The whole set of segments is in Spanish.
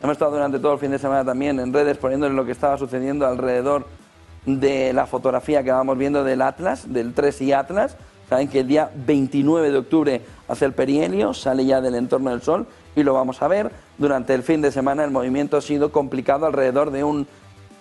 Hemos estado durante todo el fin de semana también en redes poniéndole lo que estaba sucediendo alrededor de la fotografía que vamos viendo del Atlas, del 3i Atlas. Saben que el día 29 de octubre hace el perihelio, sale ya del entorno del Sol y lo vamos a ver. Durante el fin de semana el movimiento ha sido complicado alrededor de un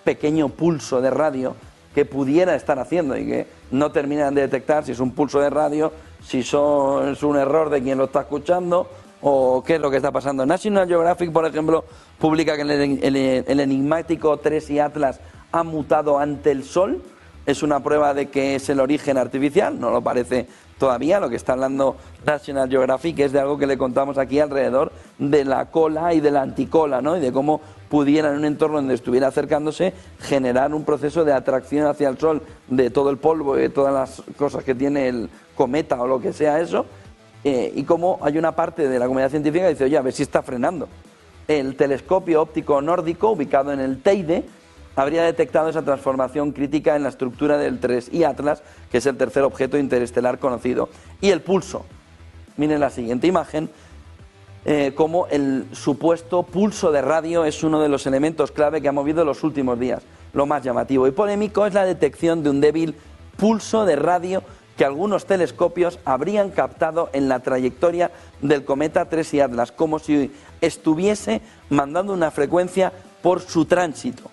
pequeño pulso de radio que pudiera estar haciendo y que no terminan de detectar si es un pulso de radio, si es un error de quien lo está escuchando o qué es lo que está pasando. National Geographic, por ejemplo, publica que el enigmático 3i Atlas ha mutado ante el Sol. Es una prueba de que es el origen artificial, no lo parece todavía. Lo que está hablando National Geographic es de algo que le contamos aquí alrededor de la cola y de la anticola, ¿no? Y de cómo pudiera en un entorno donde estuviera acercándose generar un proceso de atracción hacia el Sol de todo el polvo y de todas las cosas que tiene el cometa o lo que sea eso, y cómo hay una parte de la comunidad científica que dice, oye, a ver si está frenando. El telescopio óptico nórdico, ubicado en el Teide, habría detectado esa transformación crítica en la estructura del 3i Atlas, que es el tercer objeto interestelar conocido. Y el pulso. Miren la siguiente imagen, cómo el supuesto pulso de radio es uno de los elementos clave que ha movido los últimos días. Lo más llamativo y polémico es la detección de un débil pulso de radio que algunos telescopios habrían captado en la trayectoria del cometa 3i Atlas, como si estuviese mandando una frecuencia por su tránsito.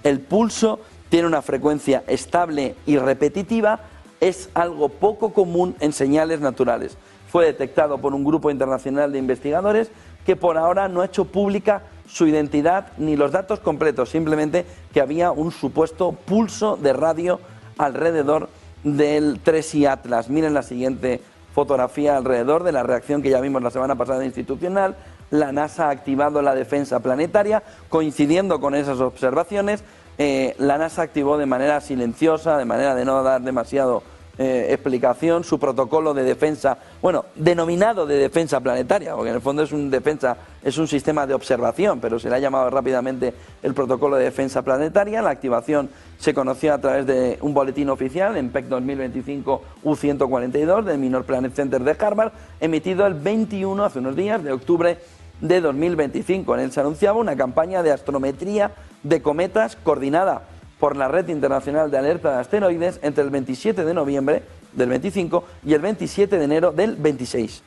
El pulso tiene una frecuencia estable y repetitiva, es algo poco común en señales naturales. Fue detectado por un grupo internacional de investigadores que por ahora no ha hecho pública su identidad ni los datos completos, simplemente que había un supuesto pulso de radio alrededor del 3i Atlas. Miren la siguiente fotografía alrededor de la reacción que ya vimos la semana pasada institucional. La NASA ha activado la defensa planetaria, coincidiendo con esas observaciones. La NASA activó de manera silenciosa, de manera de no dar demasiado explicación, su protocolo de defensa, bueno, denominado de defensa planetaria, porque en el fondo es un sistema de observación, pero se le ha llamado rápidamente el protocolo de defensa planetaria. La activación se conoció a través de un boletín oficial, en PEC 2025 U142 del Minor Planet Center de Harvard, emitido el 21, hace unos días, de octubre de 2025. En él se anunciaba una campaña de astrometría de cometas coordinada por la Red Internacional de Alerta de Asteroides entre el 27 de noviembre del 25 y el 27 de enero del 26.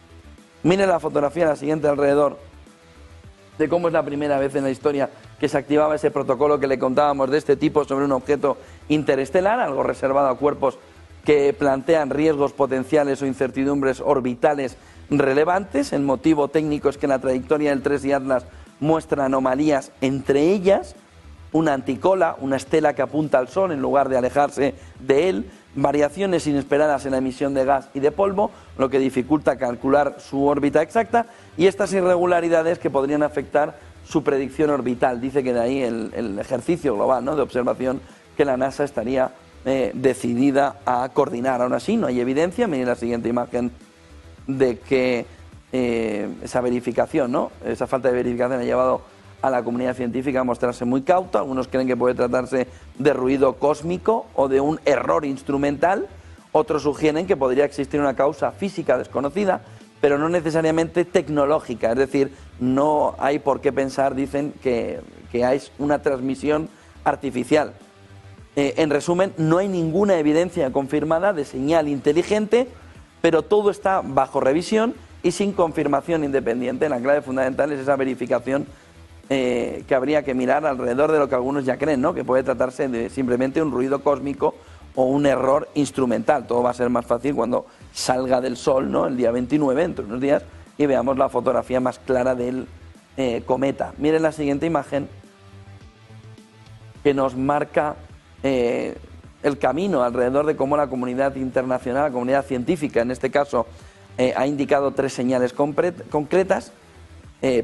Miren la fotografía, la siguiente alrededor, de cómo es la primera vez en la historia que se activaba ese protocolo que le contábamos de este tipo sobre un objeto interestelar, algo reservado a cuerpos que plantean riesgos potenciales o incertidumbres orbitales relevantes. El motivo técnico es que la trayectoria del 3i Atlas muestra anomalías, entre ellas una anticola, una estela que apunta al Sol en lugar de alejarse de él, variaciones inesperadas en la emisión de gas y de polvo, lo que dificulta calcular su órbita exacta, y estas irregularidades que podrían afectar su predicción orbital. Dice que de ahí el ejercicio global, ¿no?, de observación que la NASA estaría decidida a coordinar. Aún así, no hay evidencia. Miren la siguiente imagen de que esa verificación, ¿no?, esa falta de verificación ha llevado a la comunidad científica a mostrarse muy cauta. Algunos creen que puede tratarse de ruido cósmico o de un error instrumental. Otros sugieren que podría existir una causa física desconocida, pero no necesariamente tecnológica. Es decir, no hay por qué pensar, dicen, que hay una transmisión artificial. En resumen, no hay ninguna evidencia confirmada de señal inteligente, pero todo está bajo revisión y sin confirmación independiente. La clave fundamental es esa verificación que habría que mirar alrededor de lo que algunos ya creen, ¿no?, que puede tratarse de simplemente un ruido cósmico o un error instrumental. Todo va a ser más fácil cuando salga del Sol, ¿no?, el día 29, entre unos días, y veamos la fotografía más clara del cometa. Miren la siguiente imagen, que nos marca el camino alrededor de cómo la comunidad internacional, la comunidad científica en este caso, ha indicado tres señales concretas.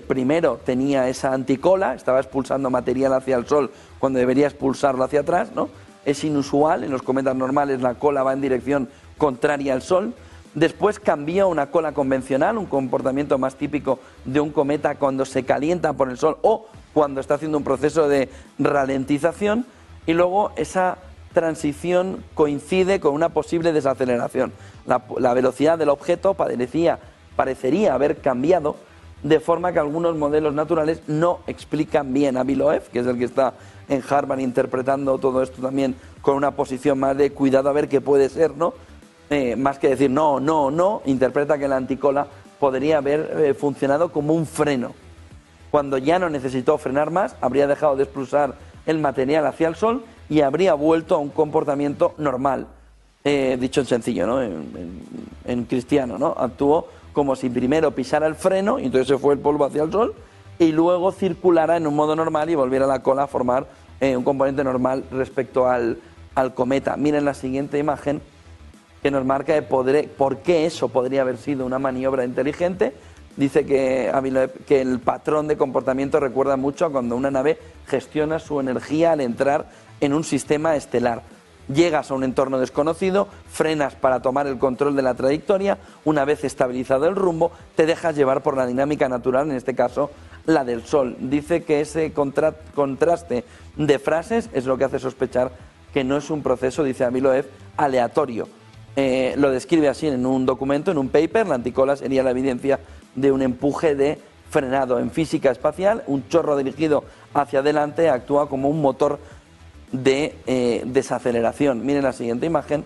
Primero, tenía esa anticola, estaba expulsando material hacia el Sol cuando debería expulsarlo hacia atrás, ¿no? Es inusual, en los cometas normales la cola va en dirección contraria al Sol. Después cambió a una cola convencional, un comportamiento más típico de un cometa cuando se calienta por el Sol o cuando está haciendo un proceso de ralentización. Y luego esa transición coincide con una posible desaceleración. La velocidad del objeto parecería haber cambiado de forma que algunos modelos naturales no explican bien. Aviloev, que es el que está en Harvard interpretando todo esto también con una posición más de cuidado a ver qué puede ser, ¿no? Más que decir no, no, no, interpreta que la anticola podría haber funcionado como un freno. Cuando ya no necesitó frenar más, habría dejado de expulsar el material hacia el Sol y habría vuelto a un comportamiento normal. Dicho en sencillo, ¿no? En cristiano, ¿no? Actuó como si primero pisara el freno y entonces se fue el polvo hacia el Sol y luego circulara en un modo normal y volviera la cola a formar un componente normal respecto al cometa. Miren la siguiente imagen que nos marca de por qué eso podría haber sido una maniobra inteligente. Dice que el patrón de comportamiento recuerda mucho a cuando una nave gestiona su energía al entrar en un sistema estelar. Llegas a un entorno desconocido, frenas para tomar el control de la trayectoria, una vez estabilizado el rumbo, te dejas llevar por la dinámica natural, en este caso la del Sol. Dice que ese contraste de frases es lo que hace sospechar que no es un proceso, dice Aviloev, aleatorio. Lo describe así en un documento, en un paper. La anticola sería la evidencia de un empuje de frenado. En física espacial, un chorro dirigido hacia adelante actúa como un motor de desaceleración. Miren la siguiente imagen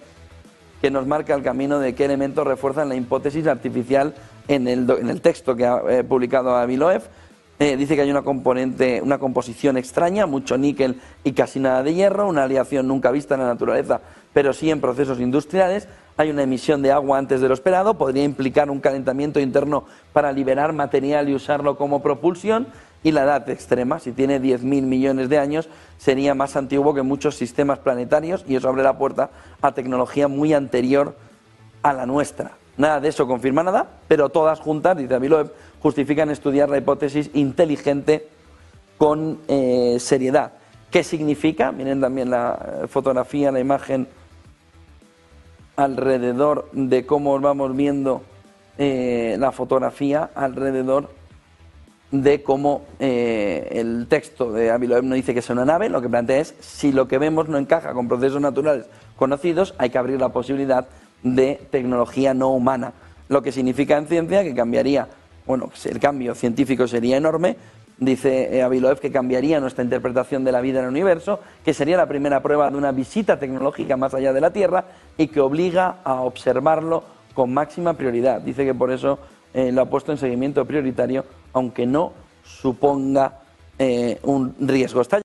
que nos marca el camino de qué elementos refuerzan la hipótesis artificial en el texto que ha publicado Aviloev. Dice que hay una composición extraña, mucho níquel y casi nada de hierro, una aleación nunca vista en la naturaleza, pero sí en procesos industriales. Hay una emisión de agua antes de lo esperado, podría implicar un calentamiento interno para liberar material y usarlo como propulsión. Y la edad extrema, si tiene 10.000 millones de años, sería más antiguo que muchos sistemas planetarios y eso abre la puerta a tecnología muy anterior a la nuestra. Nada de eso confirma nada, pero todas juntas, dice Aviloev, justifican estudiar la hipótesis inteligente con seriedad. ¿Qué significa? Miren también la fotografía, la imagen alrededor de cómo vamos viendo la fotografía alrededor de cómo el texto de Aviloev no dice que es una nave, lo que plantea es si lo que vemos no encaja con procesos naturales conocidos, hay que abrir la posibilidad de tecnología no humana, lo que significa en ciencia que cambiaría, bueno, el cambio científico sería enorme. Dice Aviloev que cambiaría nuestra interpretación de la vida en el universo, que sería la primera prueba de una visita tecnológica más allá de la Tierra y que obliga a observarlo con máxima prioridad. Dice que por eso lo ha puesto en seguimiento prioritario, aunque no suponga un riesgo. Está